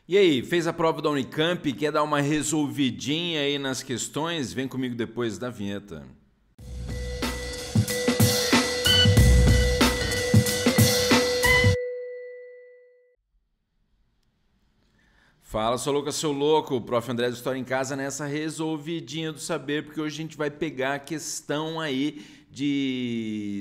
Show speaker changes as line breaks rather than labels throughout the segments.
E aí, fez a prova da Unicamp? Quer dar uma resolvidinha aí nas questões? Vem comigo depois da vinheta. Fala, sou louca, seu louco. Prof. André do História em Casa nessa resolvidinha do saber, porque hoje a gente vai pegar a questão aí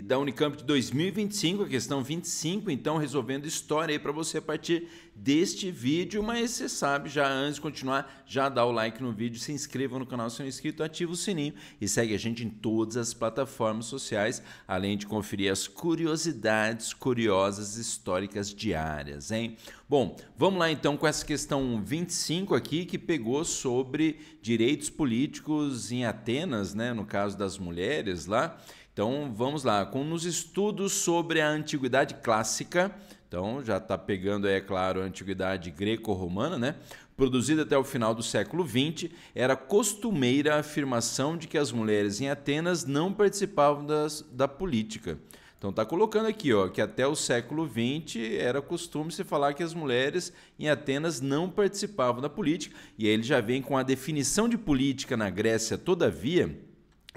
da Unicamp de 2025, a questão 25, então resolvendo história aí para você a partir deste vídeo, mas você sabe, já antes de continuar, já dá o like no vídeo, se inscreva no canal se não é inscrito, ativa o sininho e segue a gente em todas as plataformas sociais, além de conferir as curiosidades curiosas históricas diárias, hein? Bom, vamos lá então com essa questão 25 aqui, que pegou sobre direitos políticos em Atenas, né, no caso das mulheres lá. Então vamos lá, nos estudos sobre a Antiguidade Clássica, então já está pegando aí, é claro, a Antiguidade Greco-Romana, né? Produzida até o final do século XX, era costumeira a afirmação de que as mulheres em Atenas não participavam da política. Então está colocando aqui, ó, que até o século XX era costume se falar que as mulheres em Atenas não participavam da política, e aí ele já vem com a definição de política na Grécia, todavia,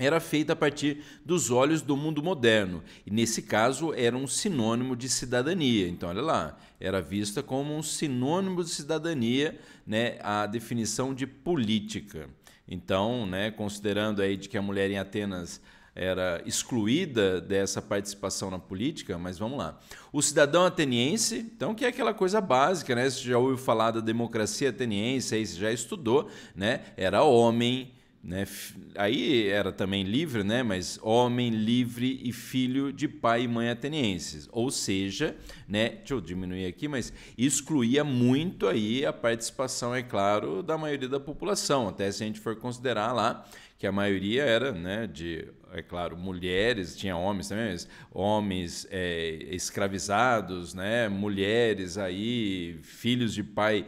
era feita a partir dos olhos do mundo moderno, e nesse caso era um sinônimo de cidadania. Então, olha lá, era vista como um sinônimo de cidadania, né, a definição de política. Então, né, considerando aí de que a mulher em Atenas era excluída dessa participação na política, mas vamos lá. O cidadão ateniense, então, que é aquela coisa básica, né? Você já ouviu falar da democracia ateniense, aí você já estudou, né? Era homem, né? Aí era também livre, né? Mas homem livre e filho de pai e mãe atenienses. Ou seja, né? Deixa eu diminuir aqui, mas excluía muito aí a participação, é claro, da maioria da população. Até se a gente for considerar lá que a maioria era, né, é claro, mulheres, tinha homens também, mas homens escravizados, né, mulheres aí, filhos de pai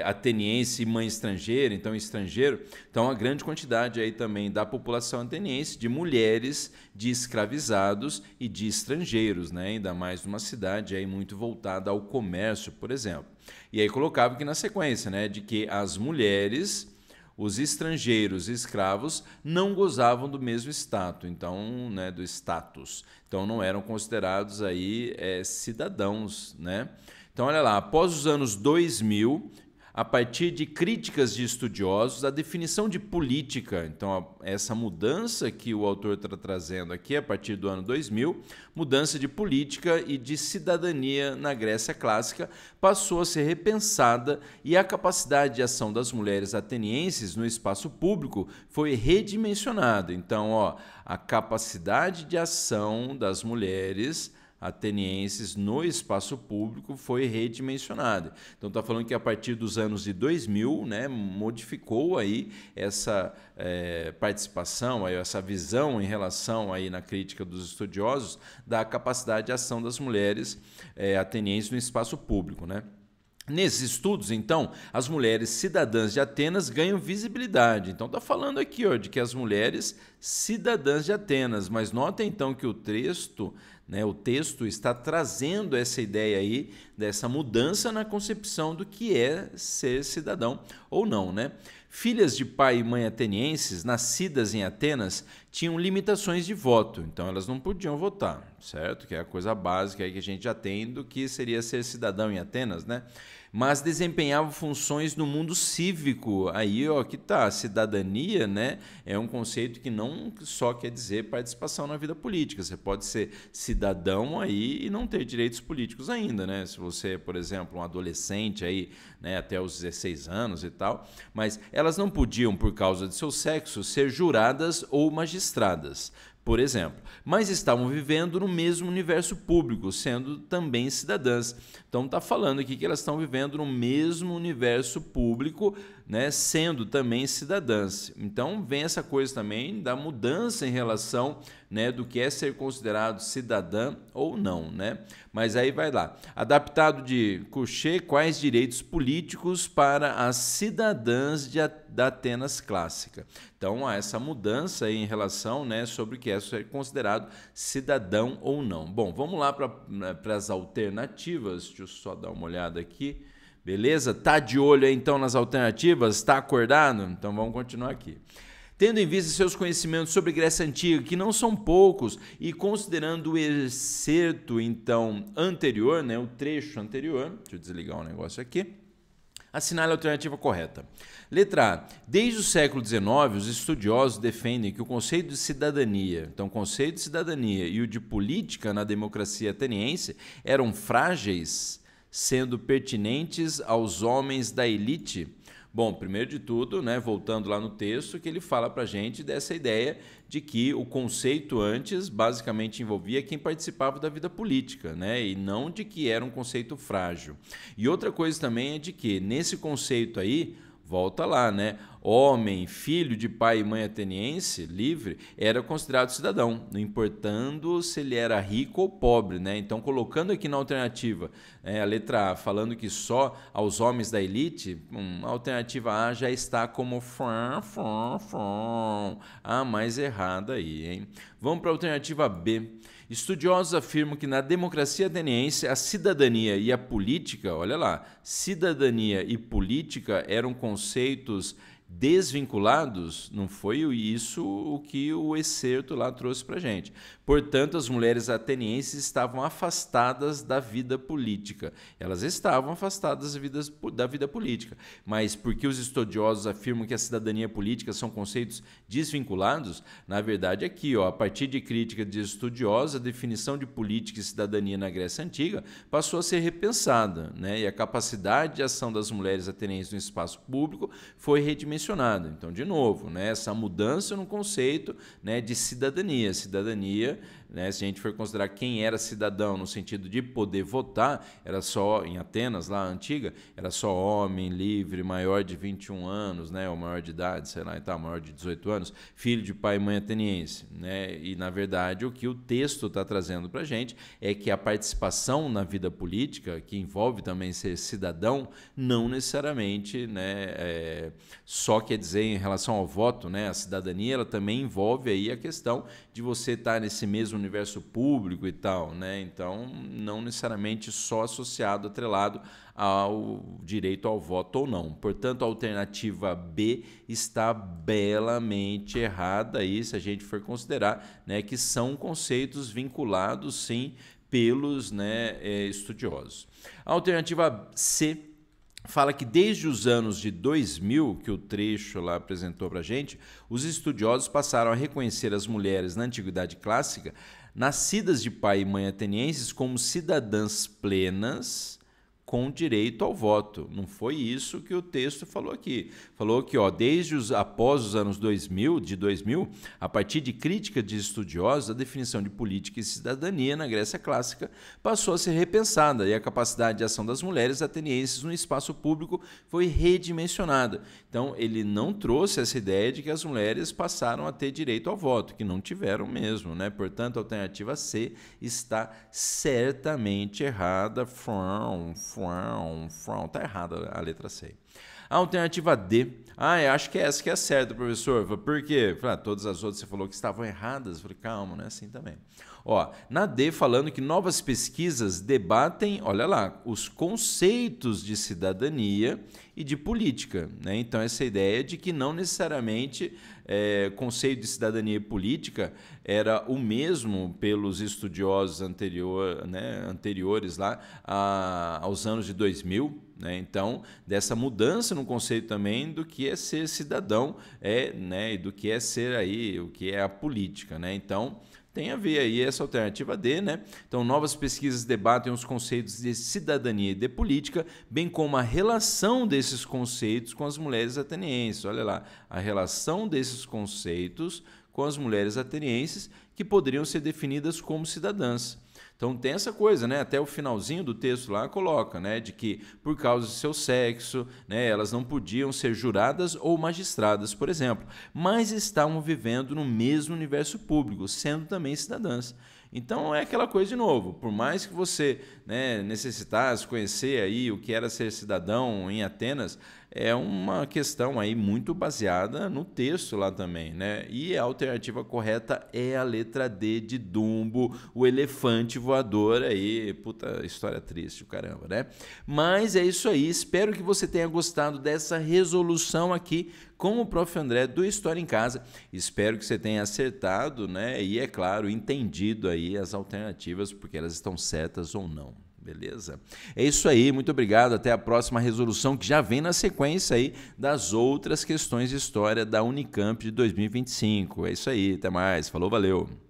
ateniense e mãe estrangeira, então estrangeiro. Então, a grande quantidade aí também da população ateniense, de mulheres, de escravizados e de estrangeiros, né, ainda mais numa cidade aí muito voltada ao comércio, por exemplo. E aí colocava aqui na sequência, né, de que as mulheres, os estrangeiros e escravos não gozavam do mesmo status, então, né, do status. Então não eram considerados aí cidadãos, né? Então olha lá, após os anos 2000, a partir de críticas de estudiosos, a definição de política, então essa mudança que o autor está trazendo aqui a partir do ano 2000, mudança de política e de cidadania na Grécia clássica, passou a ser repensada e a capacidade de ação das mulheres atenienses no espaço público foi redimensionada. Então, ó, a capacidade de ação das mulheres atenienses no espaço público foi redimensionada. Então está falando que a partir dos anos de 2000, né, modificou aí essa participação, aí essa visão em relação aí na crítica dos estudiosos da capacidade de ação das mulheres atenienses no espaço público, né? Nesses estudos, então, as mulheres cidadãs de Atenas ganham visibilidade. Então, está falando aqui, ó, de que as mulheres cidadãs de Atenas, mas notem então que o texto está trazendo essa ideia aí, dessa mudança na concepção do que é ser cidadão ou não, né? Filhas de pai e mãe atenienses, nascidas em Atenas, tinham limitações de voto, então elas não podiam votar, certo? Que é a coisa básica aí que a gente já tem do que seria ser cidadão em Atenas, né? Mas desempenhavam funções no mundo cívico. Aí, ó, que tá, a cidadania, né, é um conceito que não só quer dizer participação na vida política. Você pode ser cidadão aí e não ter direitos políticos ainda, né? Se você, por exemplo, um adolescente aí, né, até os 16 anos e tal, mas elas não podiam, por causa de seu sexo, ser juradas ou magistradas, por exemplo, mas estavam vivendo no mesmo universo público, sendo também cidadãs. Então está falando aqui que elas estão vivendo no mesmo universo público, né, sendo também cidadãs. Então vem essa coisa também da mudança em relação, né, do que é ser considerado cidadã ou não, né? Mas aí vai lá. Adaptado de Cauchy, quais direitos políticos para as cidadãs da Atenas clássica? Então há essa mudança aí em relação, né, sobre o que é ser considerado cidadão ou não. Bom, vamos lá para as alternativas. Deixa eu só dar uma olhada aqui. Beleza? Tá de olho aí, então, nas alternativas? Tá acordado? Então vamos continuar aqui. Tendo em vista seus conhecimentos sobre Grécia Antiga, que não são poucos, e considerando o excerto, então, anterior, né, o trecho anterior, deixa eu desligar um negócio aqui, assinale a alternativa correta. Letra A. Desde o século XIX, os estudiosos defendem que o conceito de cidadania, então o conceito de cidadania e o de política na democracia ateniense eram frágeis, sendo pertinentes aos homens da elite. Bom, primeiro de tudo, né, voltando lá no texto, que ele fala para a gente dessa ideia de que o conceito antes basicamente envolvia quem participava da vida política, né, e não de que era um conceito frágil. E outra coisa também é de que, nesse conceito aí, volta lá, né? Homem, filho de pai e mãe ateniense, livre, era considerado cidadão, não importando se ele era rico ou pobre, né? Então, colocando aqui na alternativa, a letra A, falando que só aos homens da elite, a alternativa A já está como a mais errada aí, hein? Vamos para a alternativa B. Estudiosos afirmam que na democracia ateniense a cidadania e a política, olha lá, cidadania e política eram conceitos desvinculados, não foi isso o que o excerto lá trouxe para a gente. Portanto, as mulheres atenienses estavam afastadas da vida política. Elas estavam afastadas da vida política. Mas porque os estudiosos afirmam que a cidadania e a política são conceitos desvinculados, na verdade aqui, ó, a partir de crítica de estudiosos, a definição de política e cidadania na Grécia Antiga passou a ser repensada, né? E a capacidade de ação das mulheres atenienses no espaço público foi redimensionada. Então, de novo, né, essa mudança no conceito, né, de cidadania. Cidadania, né, se a gente for considerar quem era cidadão no sentido de poder votar, era só, em Atenas, lá antiga, era só homem livre, maior de 21 anos, né, ou maior de idade, sei lá, e tal, maior de 18 anos, filho de pai e mãe ateniense. Né? E, na verdade, o que o texto está trazendo para a gente é que a participação na vida política, que envolve também ser cidadão, não necessariamente, né, só quer dizer em relação ao voto, né, a cidadania ela também envolve aí a questão de você estar nesse mesmo universo público e tal, né? Então, não necessariamente só associado, atrelado ao direito ao voto ou não. Portanto, a alternativa B está belamente errada aí, se a gente for considerar, né, que são conceitos vinculados, sim, pelos, né, estudiosos. A alternativa C fala que desde os anos de 2000, que o trecho lá apresentou para a gente, os estudiosos passaram a reconhecer as mulheres na Antiguidade Clássica, nascidas de pai e mãe atenienses, como cidadãs plenas com direito ao voto. Não foi isso que o texto falou aqui. Falou que, ó, após os anos 2000, a partir de crítica de estudiosos, a definição de política e cidadania na Grécia Clássica passou a ser repensada e a capacidade de ação das mulheres atenienses no espaço público foi redimensionada. Então, ele não trouxe essa ideia de que as mulheres passaram a ter direito ao voto, que não tiveram mesmo, né? Portanto, a alternativa C está certamente errada. Tá errada a letra C. A alternativa D. Acho que é essa que é certa, professor. Por quê? Todas as outras você falou que estavam erradas. Falei, calma, não é assim também. Ó, na D, falando que novas pesquisas debatem, olha lá, os conceitos de cidadania e de política. Né? Então, essa ideia de que não necessariamente conceito de cidadania e política era o mesmo pelos estudiosos anteriores lá aos anos de 2000. Né? Então, dessa mudança no conceito também do que é ser cidadão, né? E do que é ser aí, o que é a política. Né? Então, tem a ver aí essa alternativa D, né? Então, novas pesquisas debatem os conceitos de cidadania e de política, bem como a relação desses conceitos com as mulheres atenienses. Olha lá, a relação desses conceitos com as mulheres atenienses que poderiam ser definidas como cidadãs. Então tem essa coisa, né? Até o finalzinho do texto lá coloca, né, de que por causa de seu sexo, né, elas não podiam ser juradas ou magistradas, por exemplo, mas estavam vivendo no mesmo universo público, sendo também cidadãs. Então é aquela coisa de novo, por mais que você, né, necessitasse conhecer aí o que era ser cidadão em Atenas, é uma questão aí muito baseada no texto lá também, né? E a alternativa correta é a letra D de Dumbo, o elefante voador aí. Puta história triste, o caramba, né? Mas é isso aí, espero que você tenha gostado dessa resolução aqui com o Prof. André do História em Casa. Espero que você tenha acertado, né? E, é claro, entendido aí as alternativas, porque elas estão certas ou não. Beleza? É isso aí, muito obrigado. Até a próxima resolução, que já vem na sequência aí das outras questões de história da Unicamp de 2025. É isso aí, até mais. Falou, valeu!